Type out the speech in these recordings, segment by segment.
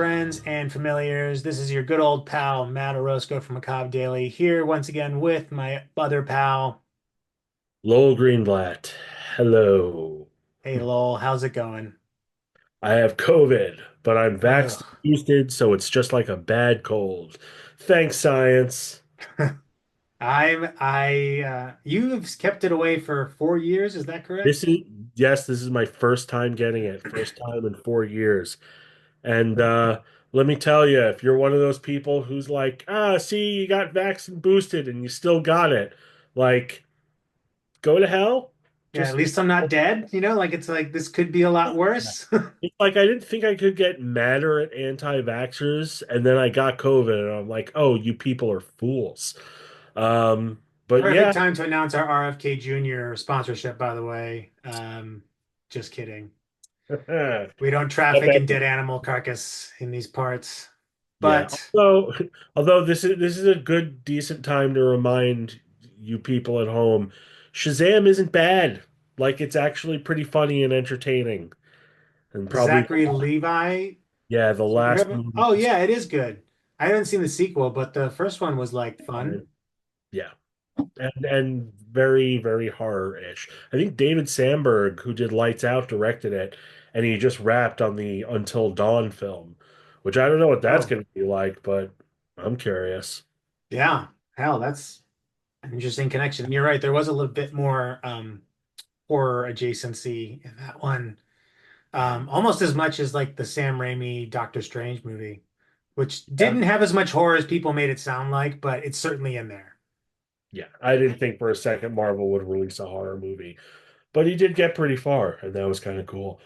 friends and familiars. This is your good old pal, Matt Orozco from Macabre Daily, here once again with my other pal. Lowell Greenblatt. Hello. Hey, Lowell, how's it going? I have COVID, but I'm Ugh. vaxxed and boosted, so it's just like a bad cold. Thanks, science. You've kept it away for 4 years, is that This correct? is, yes, this is my first time getting it, first time in 4 years. And let me tell you, if you're one of those people who's like, see, you got vaxxed and boosted and you still got it, like, go to hell. Yeah, at Just least I'm not dead. Like it's like this could be a lot worse. It's like I didn't think I could get madder at anti-vaxxers, and then I got COVID, and I'm like, oh, you people are fools. But Perfect yeah, time to announce our RFK Jr. sponsorship, by the way. Just kidding. I We don't traffic in bet- dead animal carcass in these parts. yeah. But Although this is a good, decent time to remind you people at home, Shazam isn't bad. Like it's actually pretty funny and entertaining, and probably Zachary Levi yeah, the last superhero. movie Oh was yeah, it is good. I haven't seen the sequel, but the first one was like fun. fine. Yeah. And very very horror-ish. I think David Sandberg, who did Lights Out, directed it, and he just wrapped on the Until Dawn film, which I don't know what that's Oh going to be like, but I'm curious. yeah, hell, that's an interesting connection. And you're right, there was a little bit more horror adjacency in that one. Almost as much as like the Sam Raimi Doctor Strange movie, which Yeah, didn't have as much horror as people made it sound like, but it's certainly in there. yeah. I didn't think for a second Marvel would release a horror movie, but he did get pretty far, and that was kind of cool.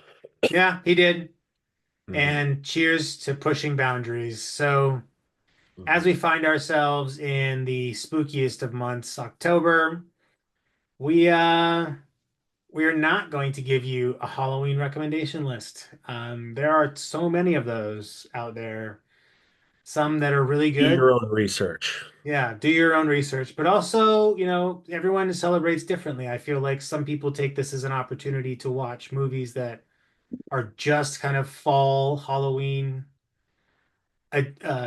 Yeah, he did. Hmm. And cheers to pushing boundaries. So, as Hmm. we find ourselves in the spookiest of months, October, we we're not going to give you a Halloween recommendation list. There are so many of those out there. Some that are really Do your good. own research. Yeah, do your own research, but also, everyone celebrates differently. I feel like some people take this as an opportunity to watch movies that are just kind of fall Halloween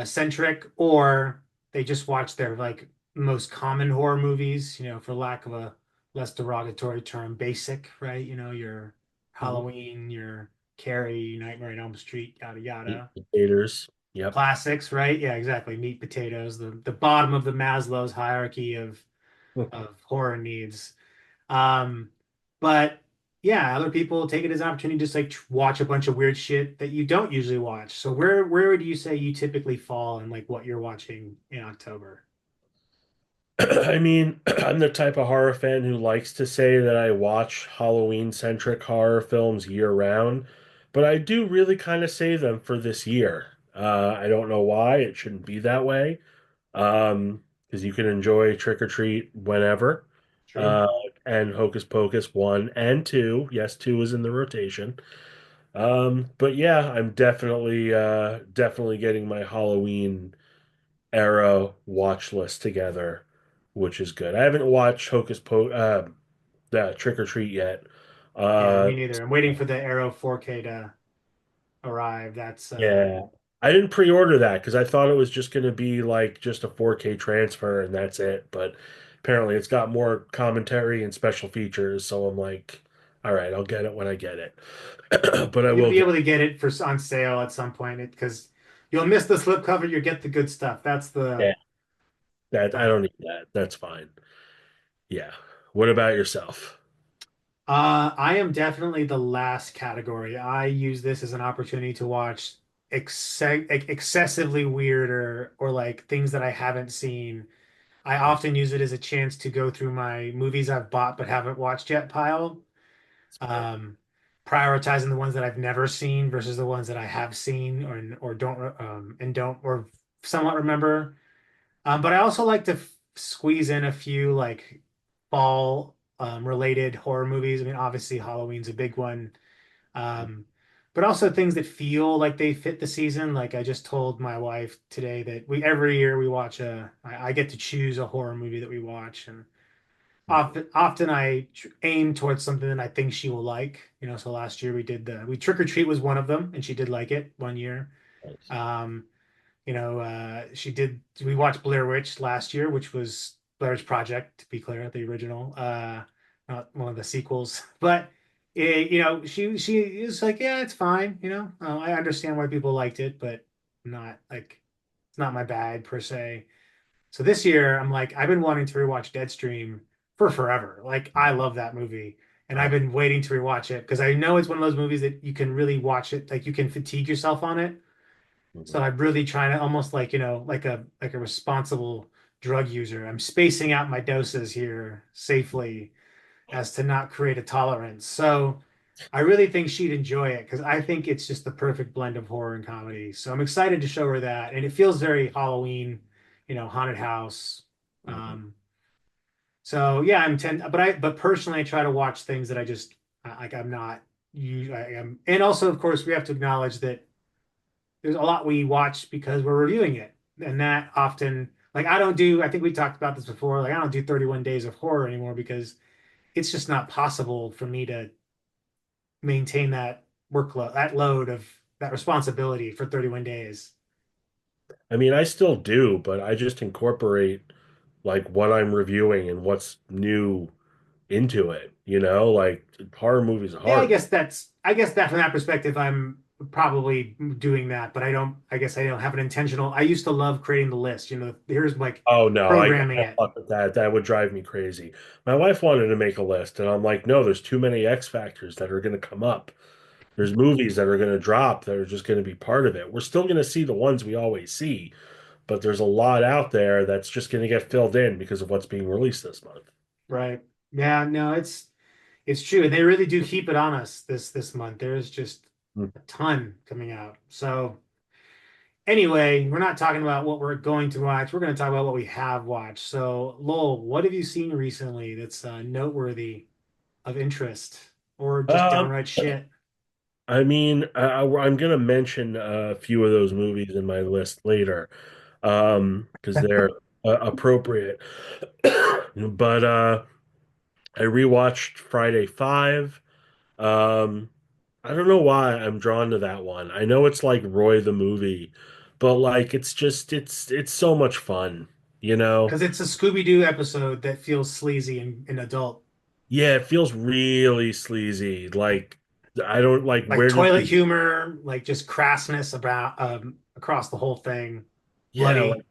centric, or they just watch their like most common horror movies, for lack of a less derogatory term, basic, right? Your Mhm. Halloween, your Carrie, Nightmare on Elm Street, yada Meat yada. and potatoes. Yep. Classics, right? Yeah, exactly. Meat potatoes, the bottom of the Maslow's hierarchy of horror needs. Um, but yeah, other people take it as an opportunity to just like watch a bunch of weird shit that you don't usually watch. So where would you say you typically fall in like what you're watching in October? I mean, I'm the type of horror fan who likes to say that I watch Halloween-centric horror films year round, but I do really kind of save them for this year. I don't know why. It shouldn't be that way. Because you can enjoy Trick or Treat whenever. True. Uh, and Hocus Pocus 1 and 2. Yes, 2 is in the rotation. But yeah, I'm definitely getting my Halloween era watch list together, which is good. I haven't watched Hocus Pocus, Trick or Treat yet. Yeah, Uh, me neither. I'm waiting for the Arrow 4K to arrive. That's yeah, I didn't pre-order that because I thought it was just going to be like just a 4K transfer and that's it. But apparently, it's got more commentary and special features. So I'm like, all right, I'll get it when I get it. But I you'll will be get able to get it for on sale at some point because you'll miss the slipcover, you get the good stuff. That's the yeah, that. I uh, don't need that. That's fine. Yeah. What about yourself? I am definitely the last category. I use this as an opportunity to watch excessively weirder or like things that I haven't seen. I often use it as a chance to go through my movies I've bought but haven't watched yet pile, Smart. um, prioritizing the ones that I've never seen versus the ones that I have seen or don't and don't or somewhat remember. But I also like to squeeze in a few like fall related horror movies. I mean, obviously Halloween's a big one. Um, but also things that feel like they fit the season. Like I just told my wife today that we every year we watch I get to choose a horror movie that we watch, and often I aim towards something that I think she will like. So last year we Trick or Treat was one of them, and she did like it one year. Nice. Um, we watched Blair Witch last year, which was Blair Witch Project, to be clear, the original, not one of the sequels. But she is like, yeah, it's fine. I understand why people liked it, but not like it's not my bag per se. So this year, I'm like, I've been wanting to rewatch Deadstream for forever. Like, I love that movie, and I've Oh. been waiting to rewatch it because I know it's one of those movies that you can really watch it, like you can fatigue yourself on it. Mhm. So I'm really trying to almost like, like a responsible drug user. I'm spacing out my doses here safely as to not create a tolerance. So I really think she'd enjoy it because I think it's just the perfect blend of horror and comedy. So I'm excited to show her that. And it feels very Halloween, haunted house. Mhm. Um, so yeah, but personally I try to watch things that like I'm not you I am, and also of course we have to acknowledge that there's a lot we watch because we're reviewing it. And that often, like, I think we talked about this before, like, I don't do 31 days of horror anymore because it's just not possible for me to maintain that workload, that load of that responsibility for 31 days. I mean, I still do, but I just incorporate like what I'm reviewing and what's new into it, Like horror movies are Yeah, hard. I guess that from that perspective, I'm probably doing that, but I guess I don't have an intentional. I used to love creating the list, here's like Oh no, I programming can't it. fuck with that. That would drive me crazy. My wife wanted to make a list, and I'm like, no, there's too many X factors that are going to come up. There's movies that are going to drop that are just going to be part of it. We're still going to see the ones we always see, but there's a lot out there that's just going to get filled in because of what's being released this month. Right. Yeah, no, it's true. And they really do keep it on us this month. There's just Mm. a ton coming out. So anyway, we're not talking about what we're going to watch. We're going to talk about what we have watched. So Lowell, what have you seen recently that's noteworthy of interest or just Um, downright shit? I mean, I'm going to mention a few of those movies in my list later, because they're appropriate. But I rewatched Friday 5. Um, I don't know why I'm drawn to that one. I know it's like Roy the movie, but like it's so much fun, you know? Because it's a Scooby-Doo episode that feels sleazy and adult. Yeah, it feels really sleazy. Like I don't like Like where did toilet the humor, like just crassness about across the whole thing. yeah, like Bloody.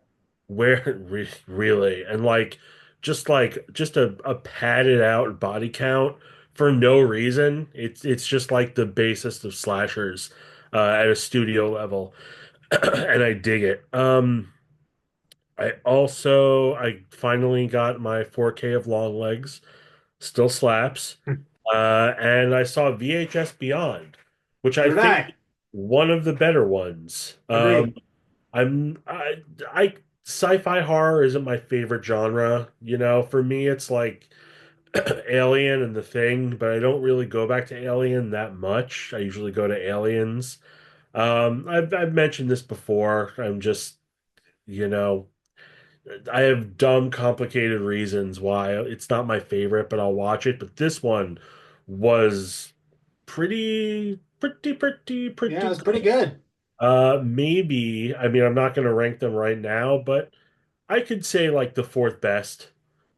where really and like just a padded out body count for no reason. It's just like the basest of slashers at a studio level. And I dig it. I finally got my 4K of Long Legs, still slaps. And I saw VHS Beyond, which So I did think I. one of the better ones. Agreed. I'm I sci-fi horror isn't my favorite genre, For me, it's like Alien and The Thing, but I don't really go back to Alien that much. I usually go to Aliens. I've mentioned this before. I'm just, you know. I have dumb, complicated reasons why it's not my favorite, but I'll watch it. But this one was Yeah, it pretty was pretty good. good. Maybe, I mean, I'm not going to rank them right now, but I could say like the fourth best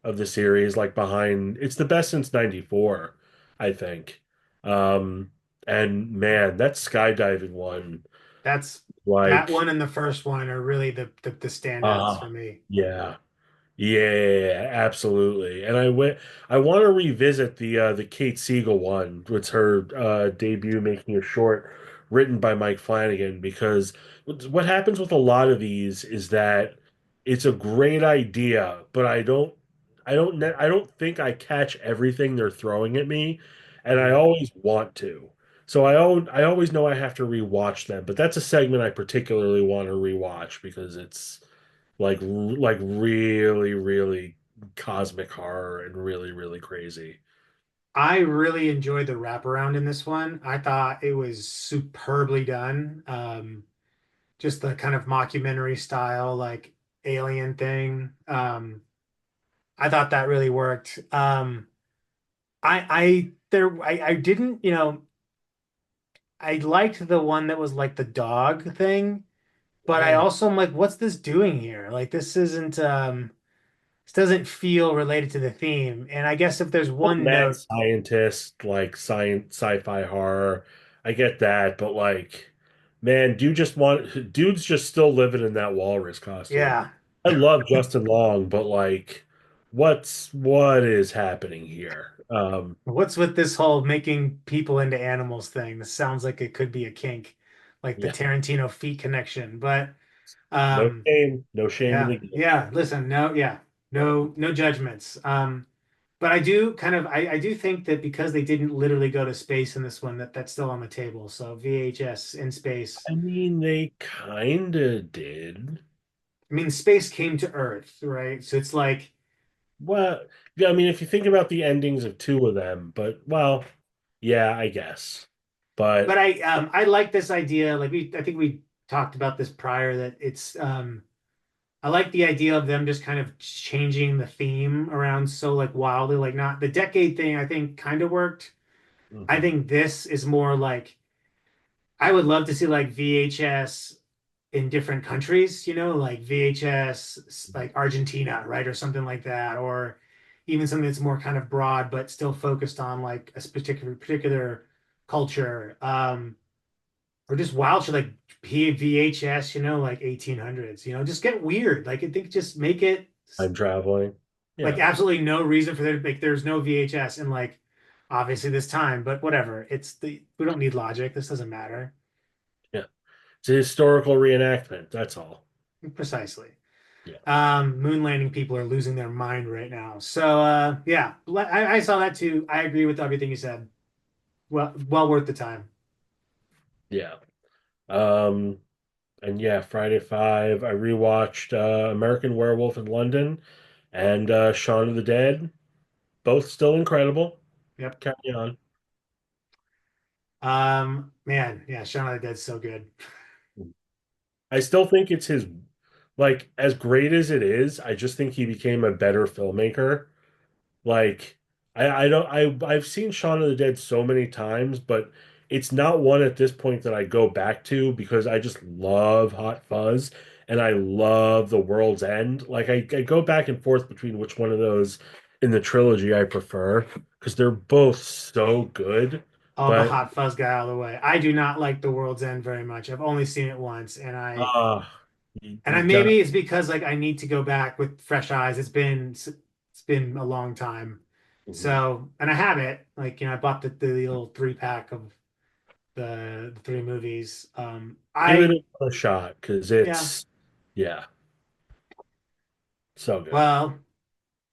of the series, like behind, it's the best since '94, I think. Um, and man, that skydiving one, That's that like, one and the first one are really the standouts uh, for me. yeah. Yeah, absolutely. And I want to revisit the Kate Siegel one. It's her debut making a short written by Mike Flanagan because what happens with a lot of these is that it's a great idea, but I don't think I catch everything they're throwing at me, and I Mm. always want to. So I always know I have to rewatch them, but that's a segment I particularly want to rewatch because it's like really, really cosmic horror and really, really crazy. I really enjoyed the wraparound in this one. I thought it was superbly done. Just the kind of mockumentary style, like alien thing. I thought that really worked. I didn't, I liked the one that was like the dog thing. but I Yeah. also am like, what's this doing here? Like this doesn't feel related to the theme. And I guess if there's one Mad note, scientist, like science, sci-fi horror. I get that, but like, man, dude's just still living in that walrus costume. yeah, I love Justin Long, but like, what is happening here? what's with this whole making people into animals thing? This sounds like it could be a kink, like the Yeah, Tarantino feet connection. But no um, shame, no shame in yeah, the game. yeah. Listen, no, yeah, no judgments. But I do think that because they didn't literally go to space in this one, that's still on the table. So VHS in space. I mean, they kinda did. I mean, space came to Earth, right? So it's like, Well, yeah, I mean, if you think about the endings of two of them, but well, yeah, I guess. but But I like this idea. Like I think we talked about this prior that I like the idea of them just kind of changing the theme around so like wildly, like not the decade thing. I think kind of worked. I mhm, think this is more like I would love to see like VHS in different countries, like VHS, like Argentina, right? Or something like that. Or even something that's more kind of broad, but still focused on like a particular culture. Or just wild shit like VHS, like 1800s, just get weird. Like I think just make it time traveling. like Yeah, absolutely no reason for there to like there's no VHS in like obviously this time, but whatever. We don't need logic. This doesn't matter. yeah. It's a historical reenactment. That's all. Precisely. Yeah, Moon landing people are losing their mind right now. So yeah, I saw that too. I agree with everything you said. Well worth the time. yeah. Um, and yeah, Friday Five. I rewatched American Werewolf in London and Shaun of the Dead. Both still incredible. Yep. Carry on. Man, yeah, Shaun of the Dead's so good. I still think it's his, like, as great as it is, I just think he became a better filmmaker. Like, I don't, I've seen Shaun of the Dead so many times, but it's not one at this point that I go back to because I just love Hot Fuzz and I love The World's End. Like, I go back and forth between which one of those in the trilogy I prefer because they're both so good. All the But hot fuzz guy out of the way. I do not like The World's End very much. I've only seen it once, ah, and I you got. maybe it's because like I need to go back with fresh eyes. It's been a long time. Mhm. So, and I have it. Like, I bought the little 3 pack of the three movies. Give it a shot because Yeah. yeah, so good. Well,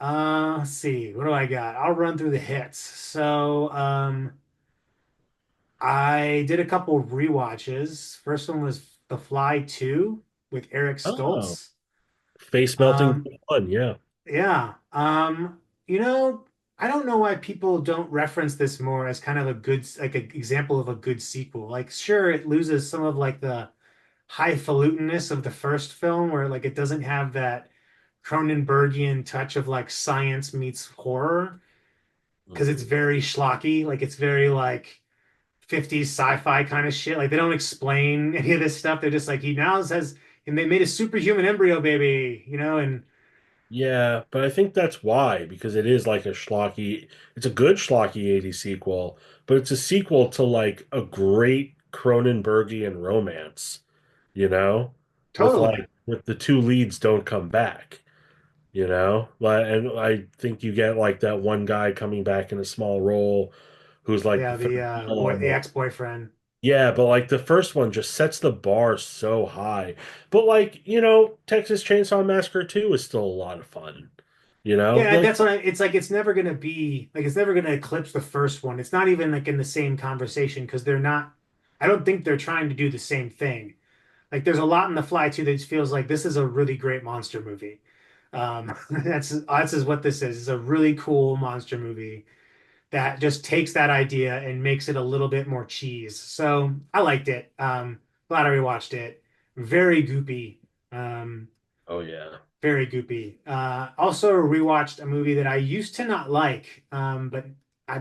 let's see. What do I got? I'll run through the hits. So, I did a couple rewatches. First one was The Fly 2 with Eric Oh, Stoltz. face melting Um, fun. Yeah. yeah. You know, I don't know why people don't reference this more as kind of a good, like an example of a good sequel. Like, sure, it loses some of like the highfalutenness of the first film, where like it doesn't have that Cronenbergian touch of like science meets horror, because it's Mhm. very schlocky. Like it's very like 50s sci-fi kind of shit. Like they don't explain any of this stuff. They're just like he now says, and they made a superhuman embryo baby, and Yeah, but I think that's why, because it is like a schlocky, it's a good schlocky 80s sequel, but it's a sequel to like a great Cronenbergian romance, you know, totally. with the two leads don't come back, like, and I think you get like that one guy coming back in a small role who's like the Yeah, the third wheel the almost. ex-boyfriend. Yeah, but like the first one just sets the bar so high. But like, Texas Chainsaw Massacre 2 is still a lot of fun. Yeah, Like, that's what it's like. It's never gonna be like it's never gonna eclipse the first one. It's not even like in the same conversation because they're not. I don't think they're trying to do the same thing. Like there's a lot in The Fly too that just feels like this is a really great monster movie. That's is what this is. It's a really cool monster movie that just takes that idea and makes it a little bit more cheese. So I liked it. Glad I rewatched it. Very goopy. Um, oh yeah. very goopy. Also rewatched a movie that I used to not like, but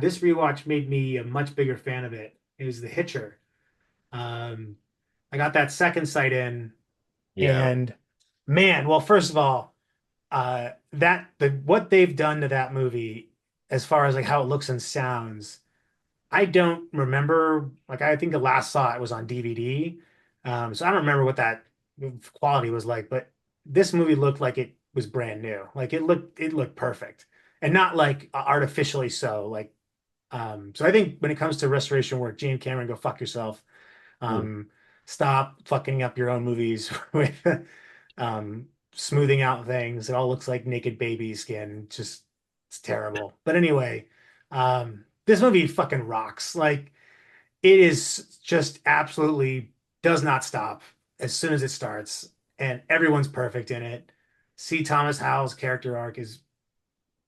this rewatch made me a much bigger fan of it. It was The Hitcher. Um, I got that second sight in. Yeah. And man, well, first of all, that the what they've done to that movie as far as like how it looks and sounds, I don't remember. Like I think the last saw it was on DVD. So I don't remember what that quality was like, but this movie looked like it was brand new. Like it looked perfect and not like artificially so. Like so I think when it comes to restoration work, James Cameron, go fuck yourself. Hmm. Um, Stop fucking up your own movies with smoothing out things. It all looks like naked baby skin. Just it's terrible. But anyway, this movie fucking rocks. Like it is just absolutely does not stop as soon as it starts, and everyone's perfect in it. C. Thomas Howell's character arc is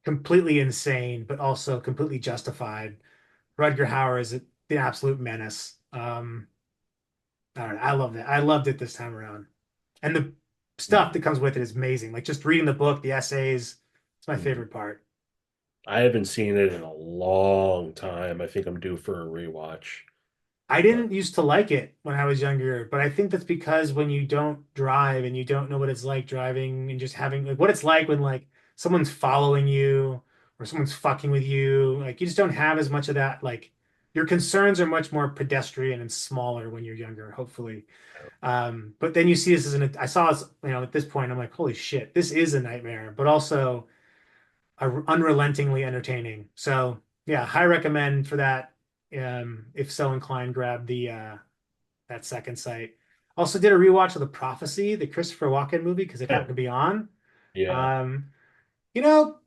completely insane, but also completely justified. Rutger Hauer is the absolute menace. I don't know. I love that. I loved it this time around. And the stuff that comes with it is amazing. Like just reading the book, the essays, it's my Mhm. favorite part. I haven't seen it in a long time. I think I'm due for a rewatch. I But didn't used to like it when I was younger, but I think that's because when you don't drive and you don't know what it's like driving and just having like what it's like when like someone's following you or someone's fucking with you, like you just don't have as much of that. Like your concerns are much more pedestrian and smaller when you're younger, hopefully. But then you see this as I saw this, at this point, I'm like, holy shit, this is a nightmare, but also unrelentingly entertaining. So yeah, high recommend for that. If so inclined, grab the that second site. Also did a rewatch of The Prophecy, the Christopher Walken movie, because it happened to be on. yeah. Um,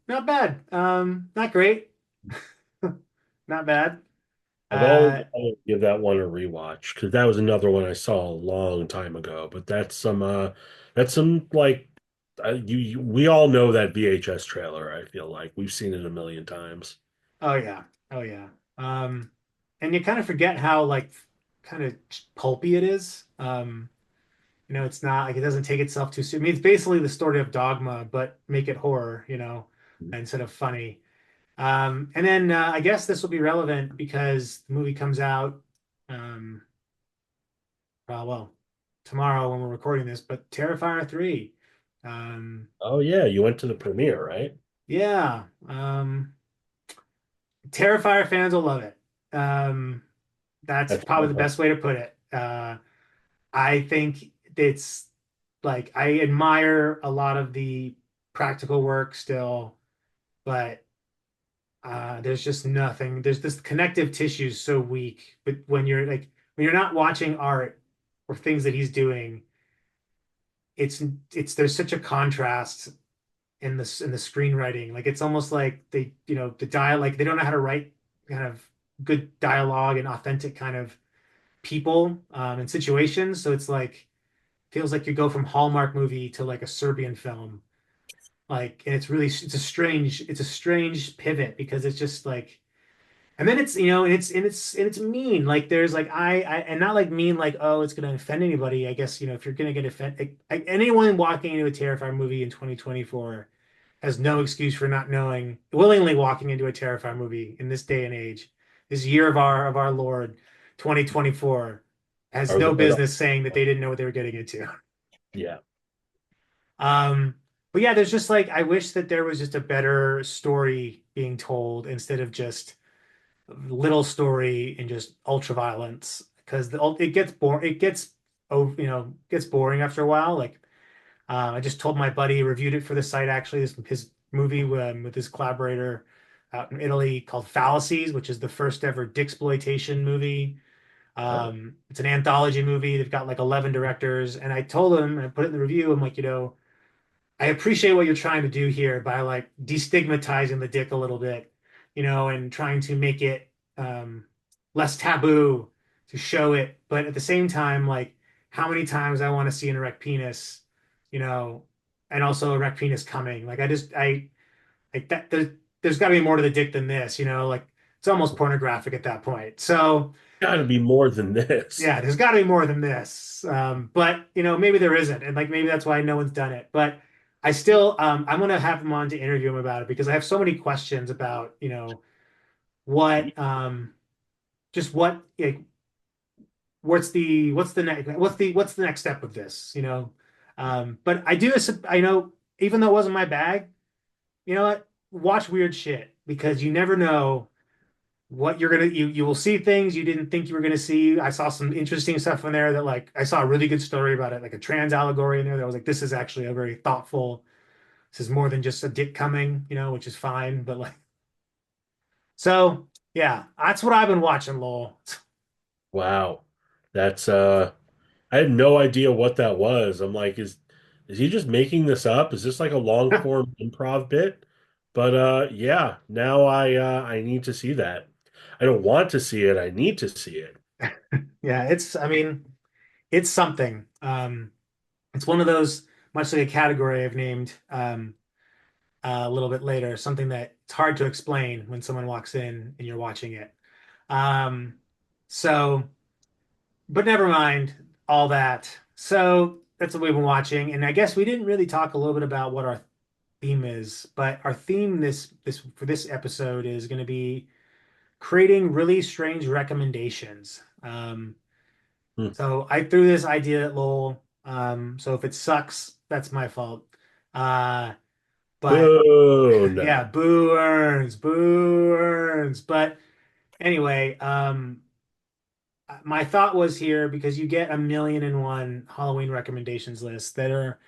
not bad. Not great, not bad. I've always Uh, wanted to give that one a rewatch because that was another one I saw a long time ago. But that's some like we all know that VHS trailer. I feel like we've seen it a million times. oh yeah, oh yeah. And you kind of forget how like kind of pulpy it is. It's not like it doesn't take itself too seriously. I mean, it's basically the story of Dogma, but make it horror, instead of funny. And then I guess this will be relevant because the movie comes out, um, well, tomorrow when we're recording this, but Terrifier 3. Um, Oh yeah, you went to the premiere, right? yeah, Terrifier fans will love it. Um, that's That's probably the best way to put it. I think it's like I admire a lot of the practical work still, but there's just nothing. There's this connective tissue so weak. But when you're not watching art or things that he's doing, it's there's such a contrast in the screenwriting. Like it's almost like the dial like they don't know how to write kind of good dialogue and authentic kind of people and situations. So it's like feels like you go from Hallmark movie to like a Serbian film. Like, and it's a strange pivot because it's just like, and then and it's mean. Like there's like and not like mean like oh it's gonna offend anybody. I guess if you're gonna get offended, like, anyone walking into a Terrifier movie in 2024 has no excuse for not knowing, willingly walking into a Terrifier movie in this day and age, this year of our Lord 2024, has Are no the business saying that they didn't know what they were getting into. yeah. Um, but yeah, there's just like I wish that there was just a better story being told instead of just little story and just ultra violence because it gets boring. It gets gets boring after a while. Like I just told my buddy, reviewed it for the site actually. His movie with his collaborator out in Italy called Fallacies, which is the first ever Dicksploitation movie. Oh, It's an anthology movie. They've got like 11 directors, and I told him, and I put it in the review. I'm like, I appreciate what you're trying to do here by like destigmatizing the dick a little bit, and trying to make it less taboo to show it. But at the same time, like how many times I want to see an erect penis, you know, and also erect penis coming. Like I like that there's got to be more to the dick than this, like it's almost pornographic at that point. So got to be more than this. yeah, there's got to be more than this. But maybe there isn't, and like maybe that's why no one's done it. But I still, I'm gonna have him on to interview him about it because I have so many questions about, what, just what, like, what's the next step of this? But I know, even though it wasn't my bag, you know what? Watch weird shit because you never know what you will see things you didn't think you were gonna see. I saw some interesting stuff in there that like I saw a really good story about it, like a trans allegory in there that was like, this is actually a very thoughtful, this is more than just a dick coming, which is fine. But like, so yeah, that's what I've been watching, Lowell. Wow. That's I had no idea what that was. I'm like, is he just making this up? Is this like a long form improv bit? But yeah, now I need to see that. I don't want to see it. I need to see it. Yeah, I mean, it's something. It's one of those, much like a category I've named a little bit later, something that it's hard to explain when someone walks in and you're watching it. Um, so, but never mind all that. So that's what we've been watching, and I guess we didn't really talk a little bit about what our theme is, but our theme this for this episode is going to be creating really strange recommendations. Hmm. So I threw this idea at Lowell. So if it sucks, that's my fault. Uh, but Boo, yeah, no. boo earns, boo earns. But anyway, my thought was here because you get a million and one Halloween recommendations lists that are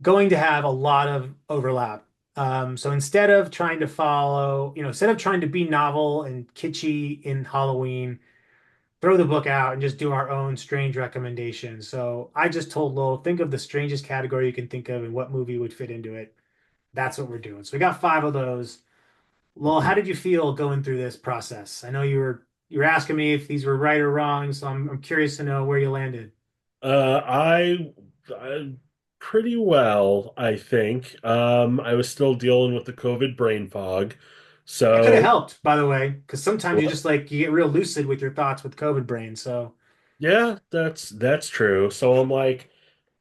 going to have a lot of overlap. So instead of trying to instead of trying to be novel and kitschy in Halloween, throw the book out and just do our own strange recommendations. So I just told Lowell, think of the strangest category you can think of and what movie would fit into it. That's what we're doing. So we got five of those. Lowell, how Mhm. did you feel going through this process? I know you were asking me if these were right or wrong, so I'm curious to know where you landed. I pretty well, I think. I was still dealing with the COVID brain fog. That could have So, helped, by the way, because sometimes you get real lucid with your thoughts with COVID brain. So yeah, that's true. So I'm like,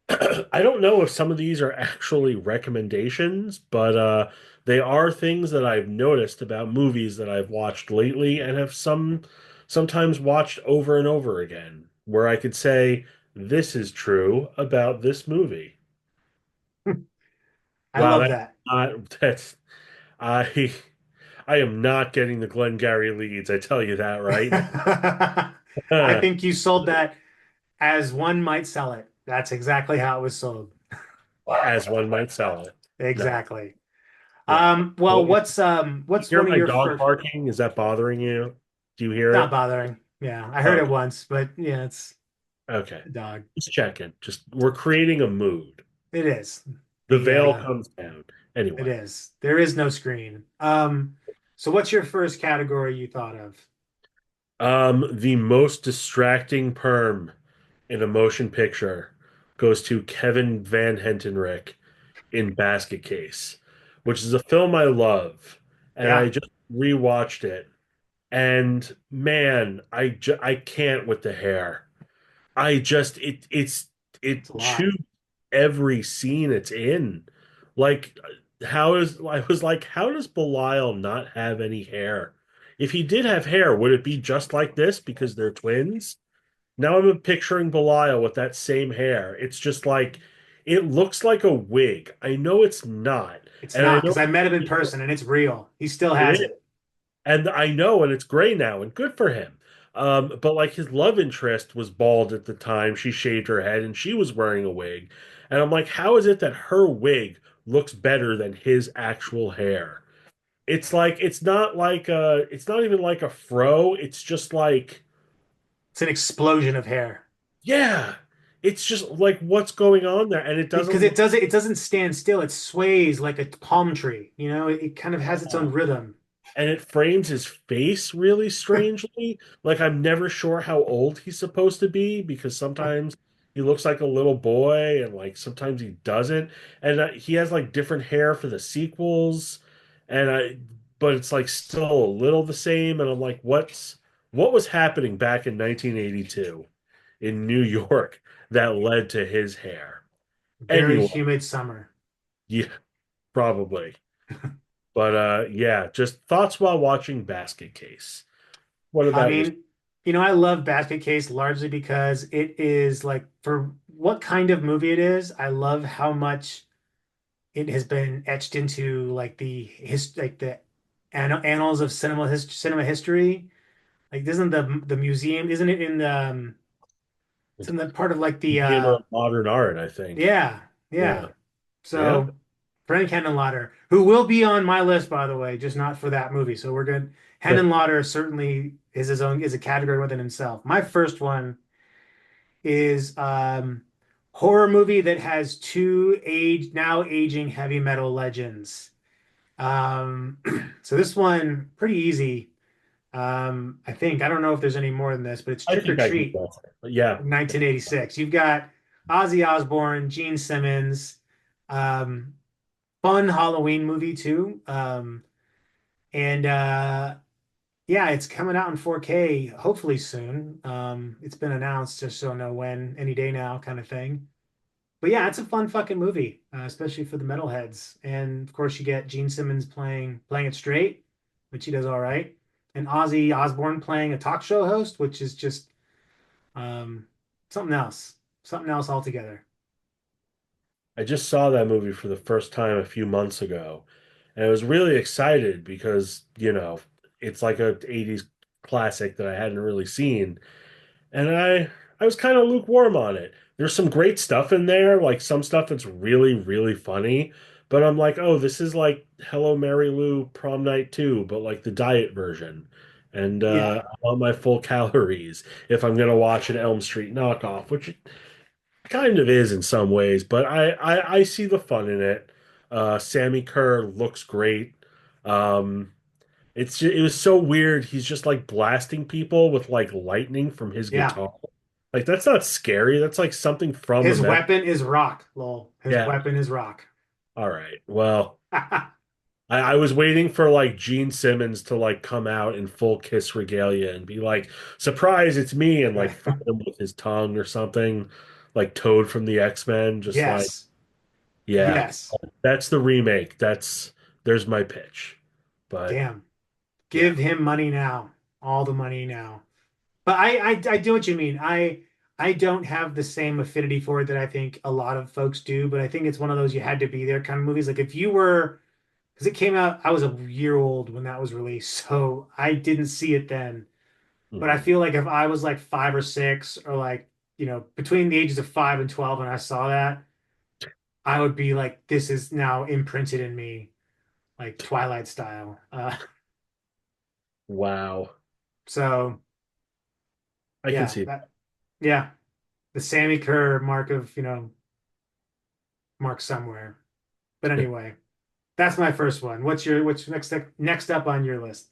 I don't know if some of these are actually recommendations, but they are things that I've noticed about movies that I've watched lately and have sometimes watched over and over again, where I could say this is true about this movie. I Wow, love that's that. not that's I I am not getting the Glengarry leads, I tell you that right I now. think you sold that as one might sell it. That's exactly how it was sold. As one might sell it. No, Exactly. yeah. Well, You what's hear one of my your dog first? barking? Is that bothering you? Do you hear Not it? bothering. Yeah, I heard it Okay. once, but yeah, it's Okay. a dog. Just checking. Just we're creating a mood. It is. The The veil comes down. It Anyway, is. There is no screen. So what's your first category you thought of? the most distracting perm in a motion picture goes to Kevin Van Hentenryck in Basket Case, which is a film I love, and I Yeah, just rewatched it, and man, I can't with the hair. I just it it's a lot. chews every scene it's in. Like I was like, how does Belial not have any hair? If he did have hair, would it be just like this because they're twins? Now I'm picturing Belial with that same hair. It's just like it looks like a wig. I know it's not, It's and I not know because I met him in person and it's real. He still it has is. it. And I know, and it's gray now, and good for him. But like his love interest was bald at the time. She shaved her head and she was wearing a wig. And I'm like, how is it that her wig looks better than his actual hair? It's not even like a fro. It's just like, It's an explosion of hair yeah, it's just like what's going on there? And it doesn't because look. it doesn't stand still. It sways like a palm tree. It kind of has its own rhythm. And it frames his face really strangely. Like I'm never sure how old he's supposed to be because sometimes he looks like a little boy and like sometimes he doesn't. And he has like different hair for the sequels and I but it's like still a little the same and I'm like what was happening back in 1982 in New York that led to his hair? Very Anyway, humid summer. yeah, probably. But yeah, just thoughts while watching Basket Case. What I about you? mean, I love Basket Case largely because it is like for what kind of movie it is. I love how much it has been etched into like the annals of cinema history. Like, isn't the museum? Isn't it in the? It's in the part of like the Museum of Modern Art, I think. yeah, yeah. Yeah. Yeah. So Frank Henenlotter, who will be on my list, by the way, just not for that movie. So we're good. Henenlotter certainly is his own is a category within himself. My first one is horror movie that has two now aging heavy metal legends. Um, so this one pretty easy. I don't know if there's any more than this, but it's I Trick or think I can Treat guess it. But yeah. from 1986. You've got Ozzy Osbourne, Gene Simmons, um, fun Halloween movie too. And yeah, it's coming out in 4K hopefully soon. It's been announced, just don't know when, any day now, kind of thing. But yeah, it's a fun fucking movie, especially for the metalheads. And of course, you get Gene Simmons playing it straight, which he does all right, and Ozzy Osbourne playing a talk show host, which is just um, something else, something else altogether. I just saw that movie for the first time a few months ago, and I was really excited because, it's like a 80s classic that I hadn't really seen. And I was kind of lukewarm on it. There's some great stuff in there, like some stuff that's really, really funny. But I'm like, oh, this is like Hello Mary Lou Prom Night 2, but like the diet version. And Yeah, I want my full calories if I'm gonna watch an Elm Street knockoff, which it kind of is in some ways, but I see the fun in it. Sammy Kerr looks great. Um, it was so weird. He's just like blasting people with like lightning from his yeah. guitar. Like that's not scary. That's like something from a His metal. weapon is rock, lol. His Yeah. weapon is rock. All right. Well, I was waiting for like Gene Simmons to like come out in full Kiss regalia and be like, "Surprise, it's me!" and like fight him with his tongue or something, like Toad from the X-Men. Just like, Yes, yeah, yes. that's the remake. There's my pitch. But Damn. yeah. Give him money now. All the money now. But I do what you mean. I don't have the same affinity for it that I think a lot of folks do, but I think it's one of those you had to be there kind of movies. Like if you were, because it came out, I was a year old when that was released, so I didn't see it then. But I Mhm. feel like if I was like 5 or 6 or like, between the ages of 5 and 12 and I saw that, I would be like, this is now imprinted in me, like Twilight style. Wow. So I can yeah, see that yeah, the Sammy Kerr mark of, mark somewhere. But that. anyway, that's my first one. What's next up on your list?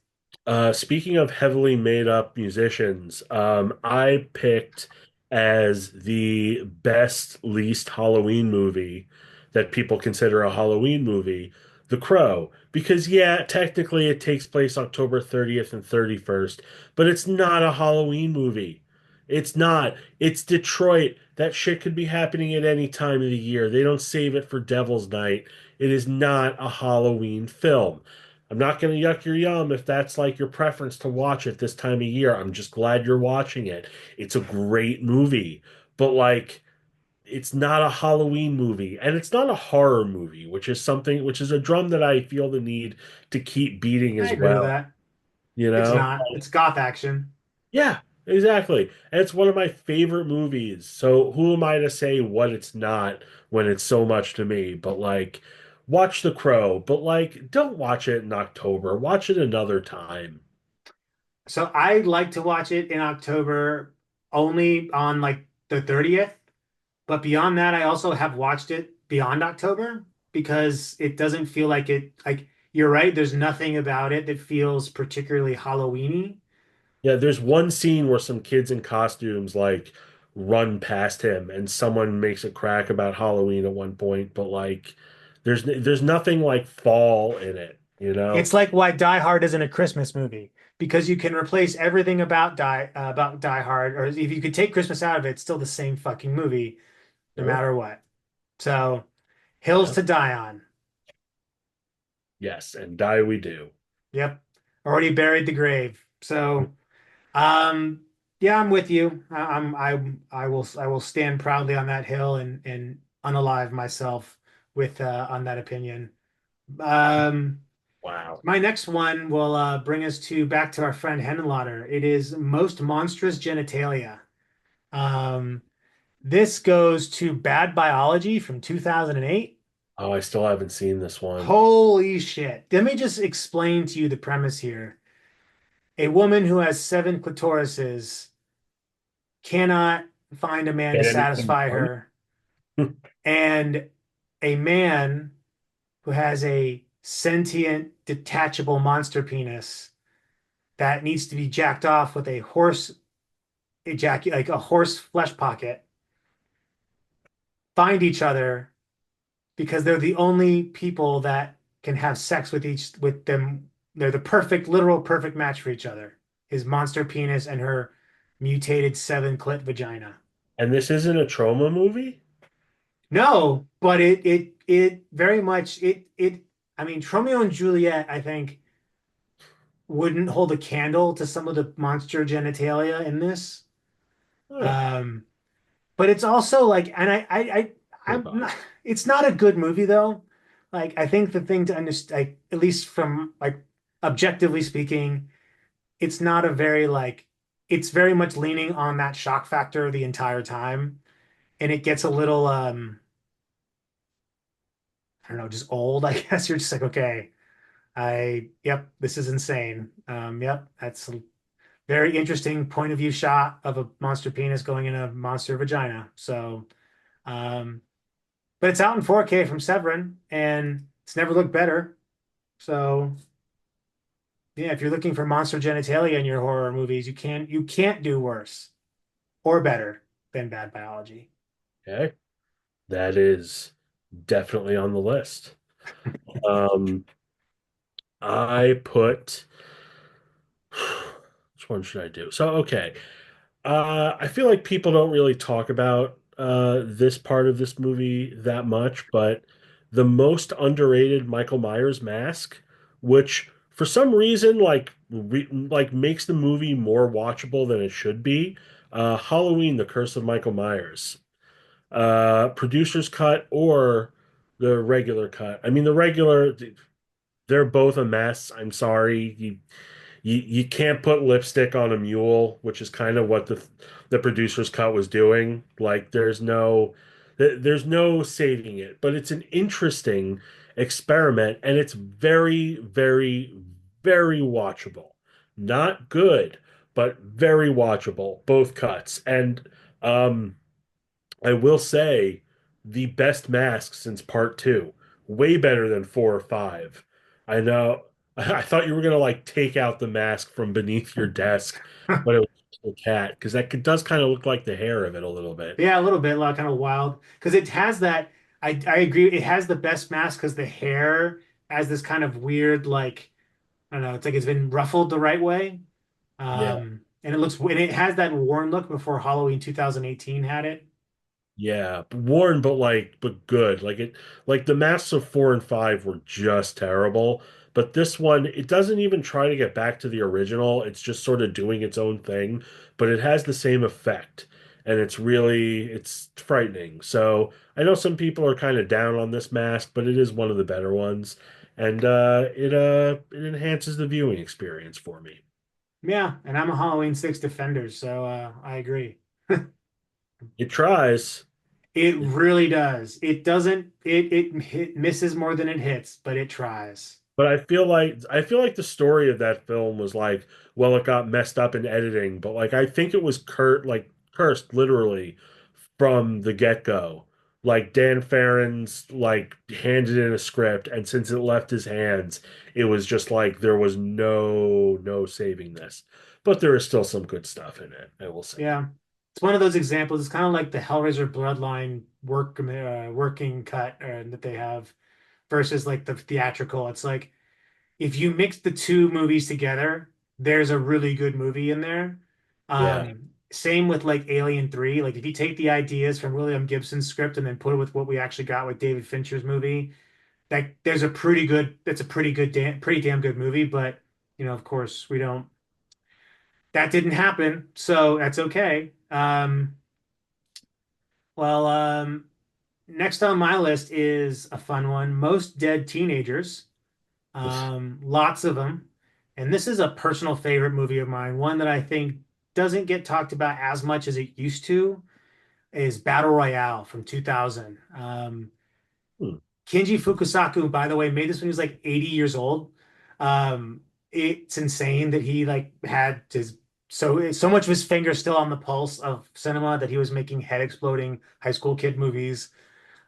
Speaking of heavily made up musicians, I picked as the best least Halloween movie that people consider a Halloween movie, The Crow. Because, yeah, technically it takes place October 30th and 31st, but it's not a Halloween movie. It's not. It's Detroit. That shit could be happening at any time of the year. They don't save it for Devil's Night. It is not a Halloween film. I'm not going to yuck your yum if that's like your preference to watch it this time of year. I'm just glad you're watching it. It's a great movie, but like it's not a Halloween movie and it's not a horror movie, which is a drum that I feel the need to keep beating I as agree with well, that. you It's know? not. It's goth action. Yeah, exactly. And it's one of my favorite movies. So who am I to say what it's not when it's so much to me? But like watch The Crow, but like don't watch it in October. Watch it another time. So I like to watch it in October only on like the 30th. But beyond that, I also have watched it beyond October because it doesn't feel like like you're right, there's nothing about it that feels particularly Halloweeny. Yeah, there's one scene where some kids in costumes like run past him and someone makes a crack about Halloween at one point, but like there's nothing like fall in it, you know? It's like why Die Hard isn't a Christmas movie because you can replace everything about Die Hard, or if you could take Christmas out of it, it's still the same fucking movie no Sure. matter what. So, Hills Yeah. to Die On. Yes, and die we do. Yep. Already buried the grave. So, um, Yeah, I'm with you. I will stand proudly on that hill and unalive myself with on that opinion. Um, Wow. my next one will bring us to back to our friend Henenlotter. It is most monstrous genitalia. Um, this goes to Bad Biology from 2008. Oh, I still haven't seen this one. Holy shit. Let me just explain to you the premise here. A woman who has seven clitorises cannot find a man to Get anything satisfy done? her, and a man who has a sentient, detachable monster penis that needs to be jacked off with a horse like a horse flesh pocket find each other because they're the only people that can have sex with them. They're the perfect, literal perfect match for each other. His monster penis and her mutated seven clit vagina. And this isn't a trauma movie? No, but it very much it I mean Romeo and Juliet, I think, wouldn't hold a candle to some of the monster genitalia in this. Huh. Um, but it's also like, and I'm not, it's not a good movie though. Like, I think the thing to understand, like, at least from like objectively speaking, it's not a very like, it's very much leaning on that shock factor the entire time, and it gets a little, I don't know, just old. I guess you're just like, okay, yep, this is insane. Yep, that's a very interesting point of view shot of a monster penis going in a monster vagina. So, um, but it's out in 4K from Severin, and it's never looked better. So, yeah, if you're looking for monster genitalia in your horror movies, you can't do worse or better than Bad Biology. Okay. That is definitely on the list. Um, I put, which one should I do? So, okay. I feel like people don't really talk about this part of this movie that much, but the most underrated Michael Myers mask, which for some reason like makes the movie more watchable than it should be, Halloween: The Curse of Michael Myers, producer's cut or the regular cut. I mean, the regular, they're both a mess. I'm sorry. You can't put lipstick on a mule, which is kind of what the producer's cut was doing. Like there's no saving it, but it's an interesting experiment and it's very, very, very watchable. Not good, but very watchable, both cuts. And um I will say the best mask since part two. Way better than four or five. I know. I thought you were gonna like take out the mask from beneath your desk, but it was just a cat because does kind of look like the hair of it a little bit. Yeah, a little bit, like kind of wild because it has that. I agree. It has the best mask because the hair has this kind of weird, like I don't know. It's like it's been ruffled the right way. Yeah. And it has that worn look before Halloween 2018 had it. Yeah, worn, but good. Like the masks of four and five were just terrible. But this one, it doesn't even try to get back to the original. It's just sort of doing its own thing, but it has the same effect. And it's frightening. So I know some people are kind of down on this mask, but it is one of the better ones. And it enhances the viewing experience for me. Yeah, and I'm a Halloween 6 defender, so I agree. It tries. It really does. It doesn't it misses more than it hits, but it tries. But I feel like the story of that film was like, well, it got messed up in editing, but like I think it was cursed literally from the get-go. Like Dan Farron's like handed in a script, and since it left his hands, it was just like there was no saving this. But there is still some good stuff in it, I will say. Yeah. It's one of those examples. It's kind of like the Hellraiser Bloodline working cut that they have versus like the theatrical. It's like if you mix the two movies together, there's a really good movie in there. Yeah. Same with like Alien 3. Like if you take the ideas from William Gibson's script and then put it with what we actually got with David Fincher's movie, that's a pretty damn good movie. But of course, we don't. that didn't happen, so that's okay. Well, next on my list is a fun one. Most dead teenagers. Lots of them. And this is a personal favorite movie of mine. One that I think doesn't get talked about as much as it used to is Battle Royale from 2000. Hmm. Kinji Fukasaku, by the way, made this when he was like 80 years old. It's insane that he like had his so much of his finger still on the pulse of cinema that he was making head exploding high school kid movies.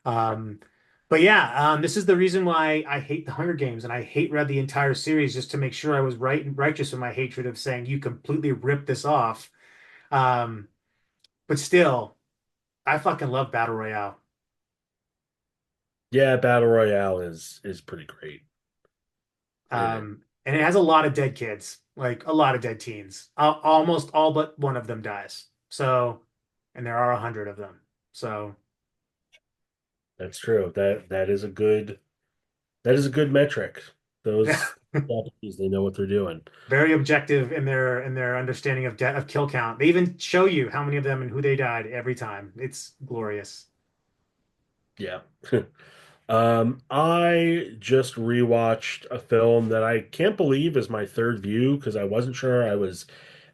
Um, but yeah, this is the reason why I hate the Hunger Games and I hate read the entire series just to make sure I was right and righteous in my hatred of saying you completely ripped this off. Um, but still, I fucking love Battle Royale. Yeah, Battle Royale is pretty great. It is. And it has a lot of dead kids, like a lot of dead teens. Almost all but one of them dies. So, and there are 100 of them. So, That's true. That is a good metric. yeah, Those properties, they know what they're doing. very objective in their understanding of death of kill count. They even show you how many of them and who they died every time. It's glorious. Yeah. I just rewatched a film that I can't believe is my third view because I wasn't sure I was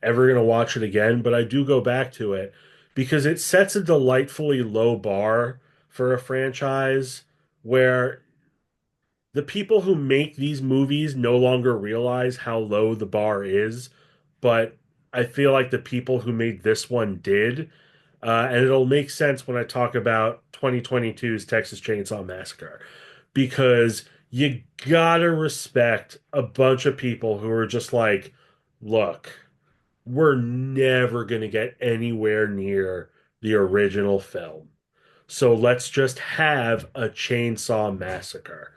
ever going to watch it again, but I do go back to it because it sets a delightfully low bar for a franchise where the people who make these movies no longer realize how low the bar is, but I feel like the people who made this one did. And it'll make sense when I talk about 2022's Texas Chainsaw Massacre, because you gotta respect a bunch of people who are just like, look, we're never gonna get anywhere near the original film. So let's just have a Chainsaw Massacre.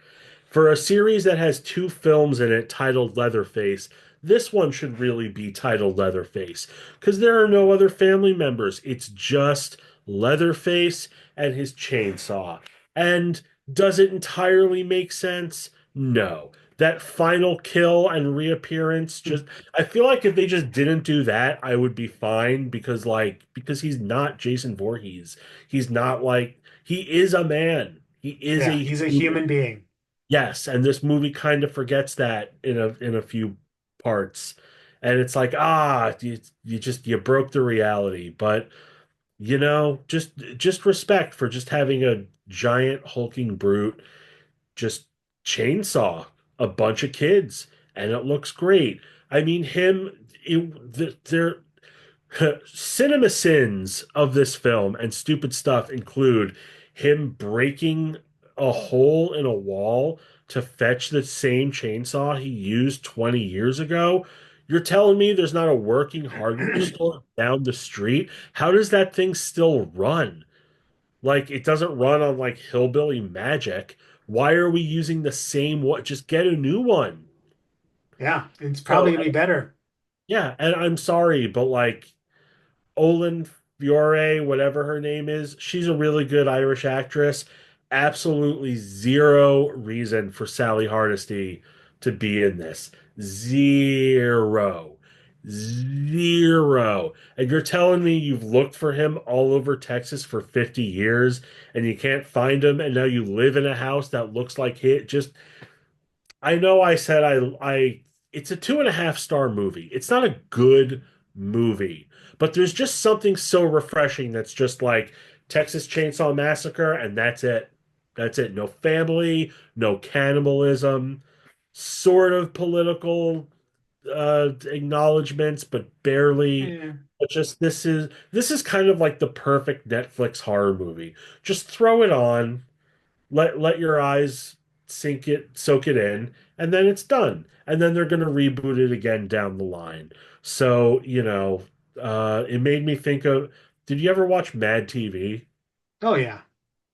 For a series that has two films in it titled Leatherface, this one should really be titled Leatherface because there are no other family members. It's just Leatherface and his chainsaw. And does it entirely make sense? No. That final kill and reappearance just I feel like if they just didn't do that, I would be fine because he's not Jason Voorhees. He's not like he is a man. He is Yeah, a he's a human. human being. Yes, and this movie kind of forgets that in a few parts. And it's like, you broke the reality. But just respect for just having a giant hulking brute just chainsaw a bunch of kids and it looks great. I mean, there cinema sins of this film and stupid stuff include him breaking a hole in a wall to fetch the same chainsaw he used 20 years ago. You're telling me there's not a working hardware store down the street? How does that thing still run? Like, it doesn't run on like hillbilly magic. Why are we using the same one? Just get a new one. Yeah, it's probably So, gonna be better. yeah, and I'm sorry, but like Olin Fiore, whatever her name is, she's a really good Irish actress. Absolutely zero reason for Sally Hardesty to be in this. Zero. Zero. And you're telling me you've looked for him all over Texas for 50 years and you can't find him, and now you live in a house that looks like it. Just I know I said it's a 2.5 star movie. It's not a good movie, but there's just something so refreshing that's just like Texas Chainsaw Massacre, and that's it. That's it. No family, no cannibalism, sort of political acknowledgments, but barely. Yeah. But just this is kind of like the perfect Netflix horror movie. Just throw it on, let your eyes soak it in, and then it's done. And then they're going to reboot it again down the line. So, it made me think of, did you ever watch Mad TV Oh yeah.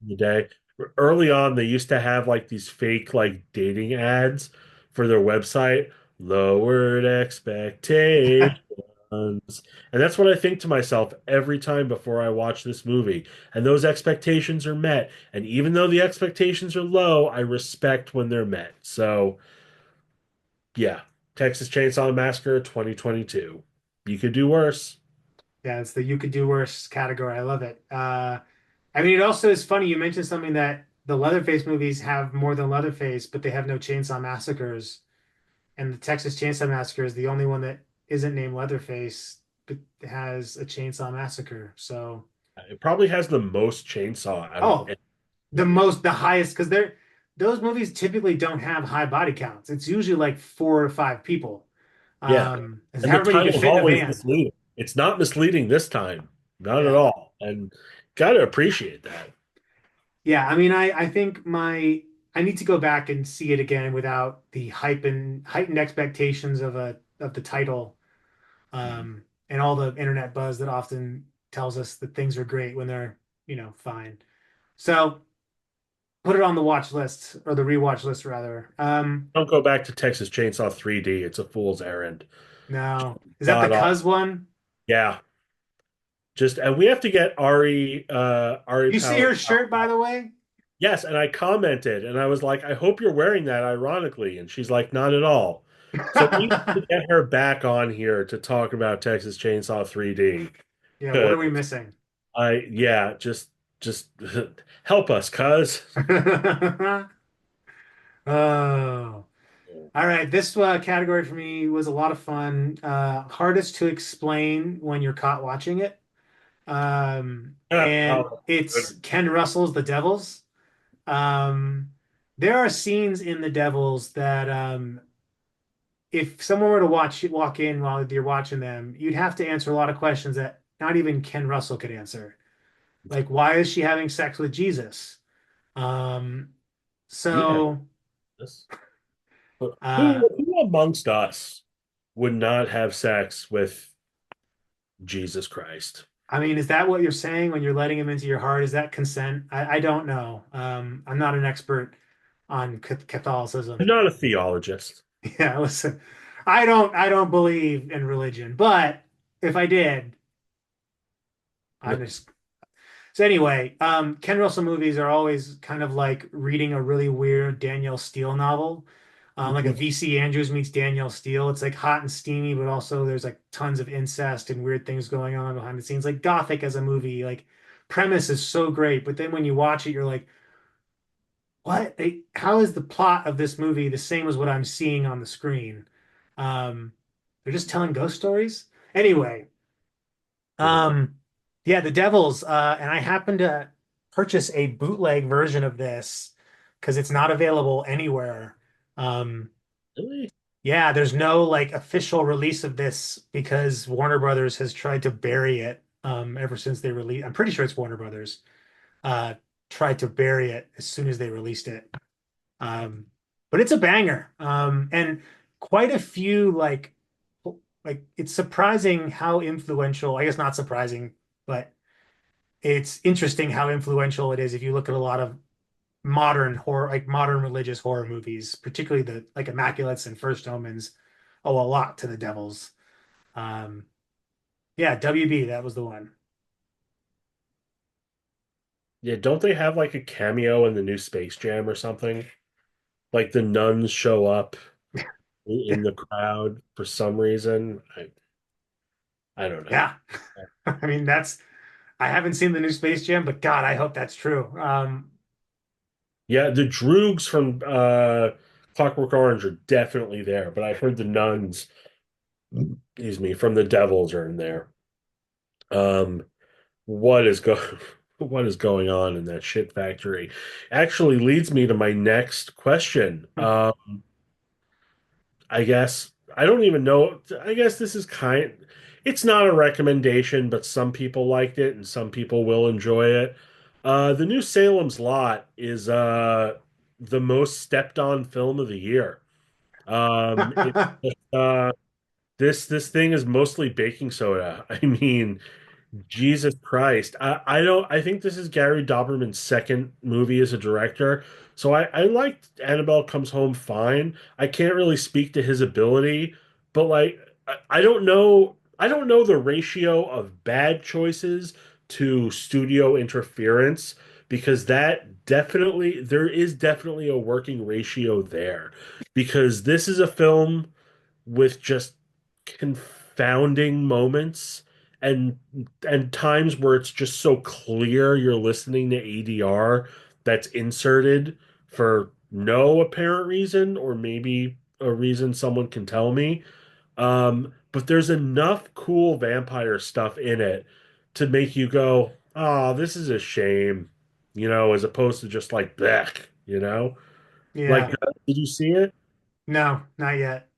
in the day? Early on, they used to have like these fake like dating ads for their website, lowered expectations. And that's what I think to myself every time before I watch this movie. And those expectations are met. And even though the expectations are low, I respect when they're met. So, yeah, Texas Chainsaw Massacre 2022. You could do worse. Yeah, it's the you could do worse category. I love it. I mean, it also is funny. You mentioned something that the Leatherface movies have more than Leatherface, but they have no Chainsaw Massacres. And the Texas Chainsaw Massacre is the only one that isn't named Leatherface, but has a Chainsaw Massacre. So, It probably has the most chainsaw out of oh, it. the highest, because those movies typically don't have high body counts. It's usually like 4 or 5 people. Yeah. It's And the however many you could title's fit in a always van. misleading. It's not misleading this time. Not at Yeah. all. And gotta appreciate that. Yeah, I mean, I think I need to go back and see it again without the heightened expectations of the title, and all the internet buzz that often tells us that things are great when they're, fine. So put it on the watch list, or the rewatch list rather. Don't go back to Texas Chainsaw 3D. It's a fool's errand. No, is that the God Cuz awful. one? Yeah. Just and we have to get Ari You see Power. her shirt, by the way? Yes, and I commented and I was like, I hope you're wearing that ironically. And she's like, not at all. So we need to get her back on here to talk about Texas Chainsaw 3D. Yeah, what are Because we missing? yeah, just help us, cuz. Oh. All right, this category for me was a lot of fun. Hardest to explain when you're caught watching it. And Oh, it's good. Ken Russell's The Devils. Um, there are scenes in The Devils that if someone were to walk in while you're watching them, you'd have to answer a lot of questions that not even Ken Russell could answer. Like, why is she having sex with Jesus? Um, He had so this. But uh, who amongst us would not have sex with Jesus Christ? I mean, is that what you're saying when you're letting him into your heart? Is that consent? I don't know. I'm not an expert on I'm Catholicism. not a theologist. Yeah, listen, I don't believe in religion, but if I did, I'm just so anyway. Ken Russell movies are always kind of like reading a really weird Danielle Steele novel, like a VC Andrews meets Danielle Steele. It's like hot and steamy, but also there's like tons of incest and weird things going on behind the scenes. Like Gothic as a movie, like premise is so great, but then when you watch it, you're like, what? How is the plot of this movie the same as what I'm seeing on the screen? Um, they're just telling ghost stories. Anyway, Pretty much. um, yeah, The Devils, and I happened to purchase a bootleg version of this because it's not available anywhere. Um, Really? yeah, there's no like official release of this because Warner Brothers has tried to bury it ever since they released. I'm pretty sure it's Warner Brothers uh, tried to bury it as soon as they released it. Um, but it's a banger. And quite a few like it's surprising how influential, I guess not surprising, but it's interesting how influential it is if you look at a lot of modern horror, like modern religious horror movies, particularly the like Immaculates and First Omens owe a lot to the Devils. Um, yeah, WB, that was the one. Yeah, don't they have like a cameo in the new Space Jam or something? Like the nuns show up in the crowd for some reason. I don't know. Yeah. I mean, I haven't seen the new Space Jam, but God, I hope that's true. Yeah, the Droogs from Clockwork Orange are definitely there, but I heard the nuns, excuse me, from the Devils are in there. Um, what is go what is going on in that shit factory? Actually leads me to my next question. I guess I don't even know. I guess this is it's not a recommendation, but some people liked it and some people will enjoy it. The new Salem's Lot is the most stepped on film of the year. It this thing is mostly baking soda. I mean, Jesus Christ. I think this is Gary Dauberman's second movie as a director. So I liked Annabelle Comes Home fine. I can't really speak to his ability, but like I don't know the ratio of bad choices to studio interference because there is definitely a working ratio there. Because this is a film with just founding moments and and times where it's just so clear you're listening to ADR that's inserted for no apparent reason, or maybe a reason someone can tell me. But there's enough cool vampire stuff in it to make you go, "Oh, this is a shame," as opposed to just like, "Blech," Like, Yeah. did you see it? No, not yet.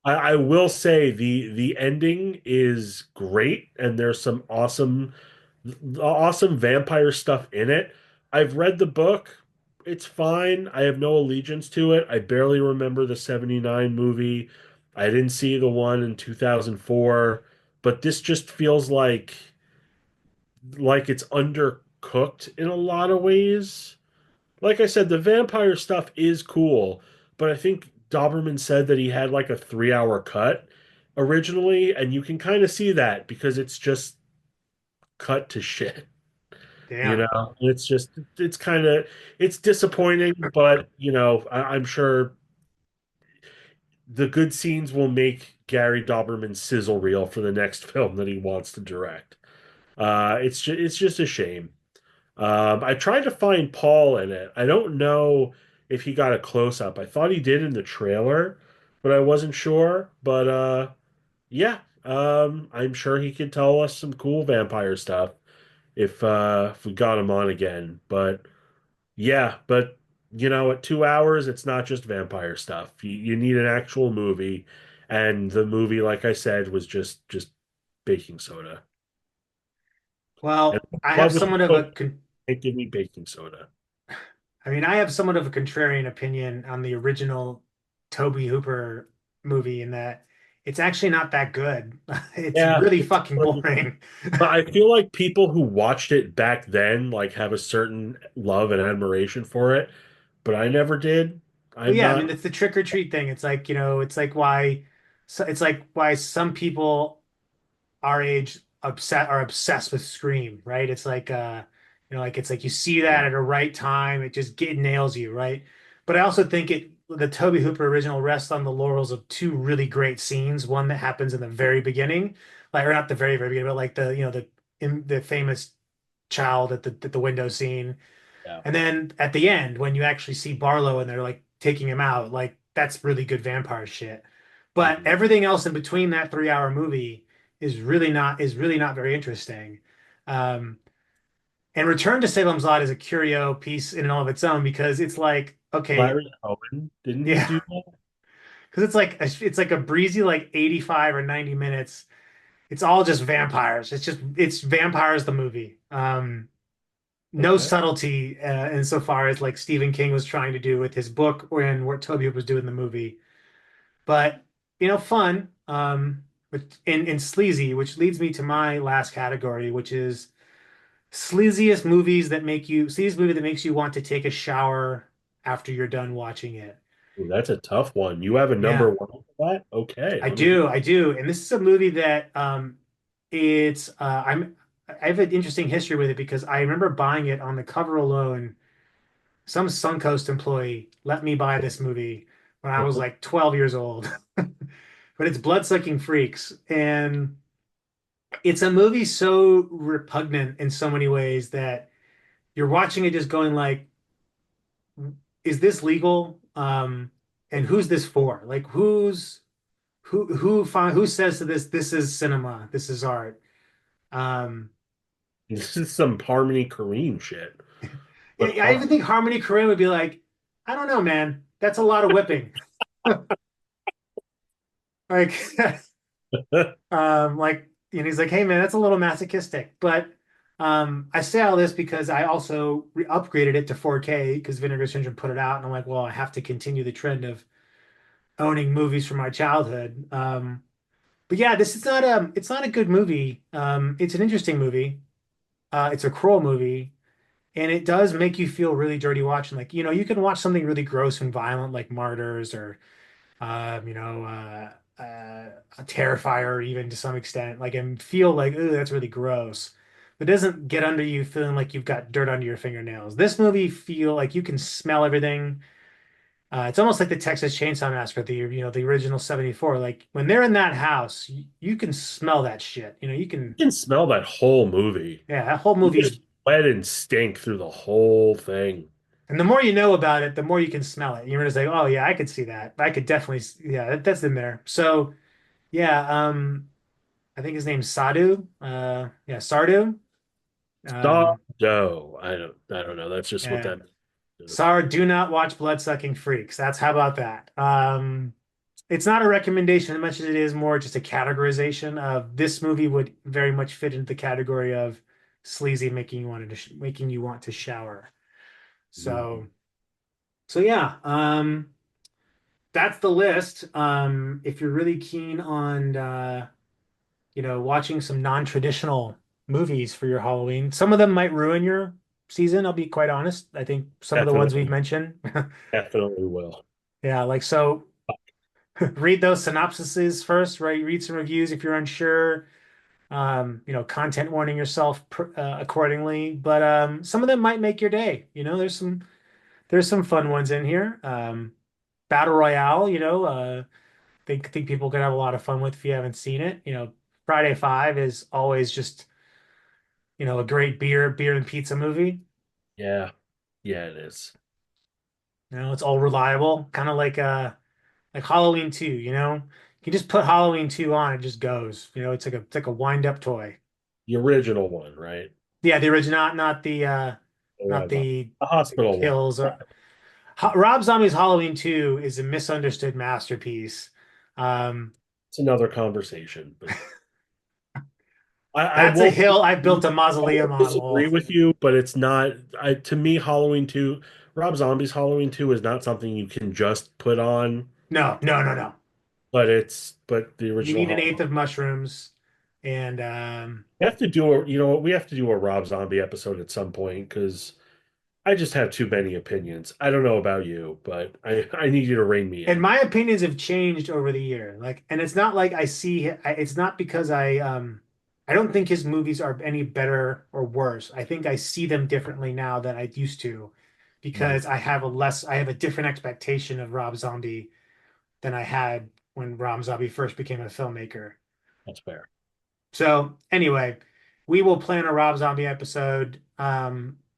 I will say the ending is great, and there's some awesome vampire stuff in it. I've read the book. It's fine. I have no allegiance to it. I barely remember the 79 movie. I didn't see the one in 2004, but this just feels like it's undercooked in a lot of ways. Like I said, the vampire stuff is cool, but I think Doberman said that he had like a 3 hour cut originally, and you can kind of see that because it's just cut to shit. Damn. It's kind of it's disappointing, but I'm sure the good scenes will make Gary Doberman sizzle reel for the next film that he wants to direct. It's just a shame. I tried to find Paul in it. I don't know if he got a close up. I thought he did in the trailer, but I wasn't sure. But yeah, I'm sure he could tell us some cool vampire stuff if we got him on again. But yeah, but at 2 hours, it's not just vampire stuff. You need an actual movie, and the movie, like I said, was just baking soda. And Well, I have love with somewhat of a Coke, con can't give me baking soda. I mean, I have somewhat of a contrarian opinion on the original Toby Hooper movie in that it's actually not that good. It's Yeah, really it's fucking boring. but I feel like people who watched it back then like have a certain love and admiration for it, but I never did. Well, I'm yeah, I not. mean, it's the trick or treat thing. It's like, it's like why so it's like why some people our age are obsessed with Scream, right? It's like like it's like you see that at a right time, it just get nails you, right? But I also think the Toby Hooper original rests on the laurels of two really great scenes. One that happens in the very beginning, like or not the very, very beginning, but like the famous child at the window scene. Yeah. And then at the end, when you actually see Barlow and they're like taking him out, like that's really good vampire shit. But Mhm. everything else in between that 3 hour movie is really not very interesting. Um, and Return to Salem's Lot is a curio piece in and all of its own because it's like, okay, Larry Cohen, didn't he yeah, do that? because it's like a breezy like 85 or 90 minutes. It's all just vampires. It's vampires the movie. No Okay. subtlety insofar as like Stephen King was trying to do with his book or in what Toby was doing in the movie. But fun. But in sleazy, which leads me to my last category, which is sleaziest movie that makes you want to take a shower after you're done watching it. Ooh, that's a tough one. You have a number Yeah, one for that? Okay, I let me hear. do, I do, and this is a movie that it's I have an interesting history with it because I remember buying it on the cover alone. Some Suncoast employee let me buy this movie when I was like 12 years old. But it's Bloodsucking Freaks. And it's a movie so repugnant in so many ways that you're watching it just going like, is this legal? And who's this for? Like who says to this is cinema, this is art. Um, This is some Harmony Korine shit, but yeah, I even hard. think Harmony Korine would be like, I don't know, man. That's a lot of whipping. Like he's like, hey man, that's a little masochistic. But I say all this because I also upgraded it to 4K because Vinegar Syndrome put it out, and I'm like, well, I have to continue the trend of owning movies from my childhood. But yeah, it's not a good movie. It's an interesting movie. It's a cruel movie, and it does make you feel really dirty watching. Like, you can watch something really gross and violent like Martyrs or um, you know, a Terrifier even to some extent, like and feel like, ooh, that's really gross. But it doesn't get under you feeling like you've got dirt under your fingernails. This movie feel like you can smell everything. It's almost like the Texas Chainsaw Massacre, the original 74. Like when they're in that house, you can smell that shit. You can, You can smell that whole movie. yeah, that whole You movie. just sweat and stink through the whole thing. And the more you know about it, the more you can smell it. You're just like, oh yeah, I could see that. I could definitely, yeah, that's in there. So yeah, I think his name's Sadhu. Yeah, Sardu. Um, Sourdough. I don't know. That's just what yeah, that is. Sar, do not watch Bloodsucking Freaks. That's how about that? It's not a recommendation as much as it is more just a categorization of this movie would very much fit into the category of sleazy, making you want to shower. Mhm. So yeah, that's the list. If you're really keen on watching some non-traditional movies for your Halloween, some of them might ruin your season, I'll be quite honest. I think some of the ones we've Definitely, mentioned. definitely will. Yeah, like so read those synopsises first, right? Read some reviews if you're unsure. Content warning yourself accordingly. But some of them might make your day. There's some fun ones in here. Battle Royale, think people could have a lot of fun with if you haven't seen it. Friday Five is always just, a great beer and pizza movie. Yeah, yeah, it is. It's all reliable, kind of like Halloween 2, You can just put Halloween 2 on, it just goes. It's like a wind-up toy. The original one, right? Yeah, the original, not the not The the hospital one. kills or Rob Zombie's Halloween 2 is a misunderstood masterpiece. Um, It's another conversation, but I that's a won't hill I built a I mausoleum won't on, disagree Wolf. with you, but it's not. To me, Halloween 2, Rob Zombie's Halloween 2 is not something you can just put on, No, no, no, no. but the You original need an Halloween. eighth of mushrooms, and We have to do a, you know what, we have to do a Rob Zombie episode at some point because I just have too many opinions. I don't know about you, but I need you to rein me and in. my opinions have changed over the year. Like, and it's not like it's not because I don't think his movies are any better or worse. I think I see them differently now than I used to Mhm. because I have a different expectation of Rob Zombie than I had when Rob Zombie first became a filmmaker. That's fair. So anyway, we will plan a Rob Zombie episode.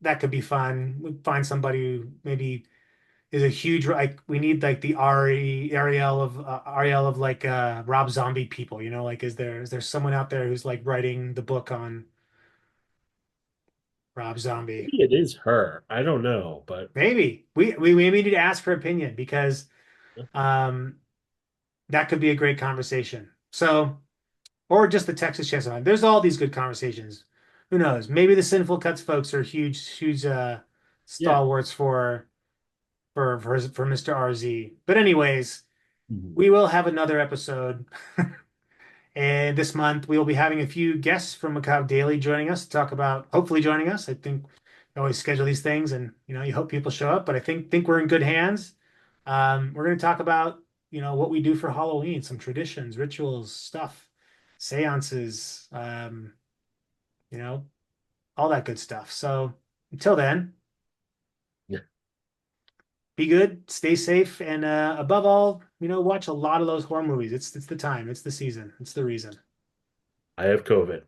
That could be fun. We find somebody who maybe is a huge like we need like the Ariel of like Rob Zombie people, like is there someone out there who's like writing the book on Rob Zombie? Maybe it is her. I don't know, but Maybe we maybe need to ask her opinion because um that could be a great conversation. So, or just the Texas Chainsaw Man. There's all these good conversations. Who knows? Maybe the Sinful Cuts folks are huge yeah. stalwarts for Mr. RZ. But anyways, Mhm. we will have another episode. And this month we will be having a few guests from Macabre Daily joining us to talk about, hopefully joining us. I think we always schedule these things and you hope people show up, but I think we're in good hands. We're going to talk about, what we do for Halloween, some traditions, rituals, stuff, seances, you know, all that good stuff. So until then, Yeah. be good, stay safe, and above all, watch a lot of those horror movies. It's the time, it's the season, it's the reason. I have COVID.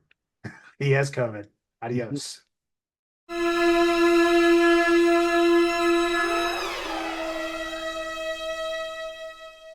He has COVID. Adios.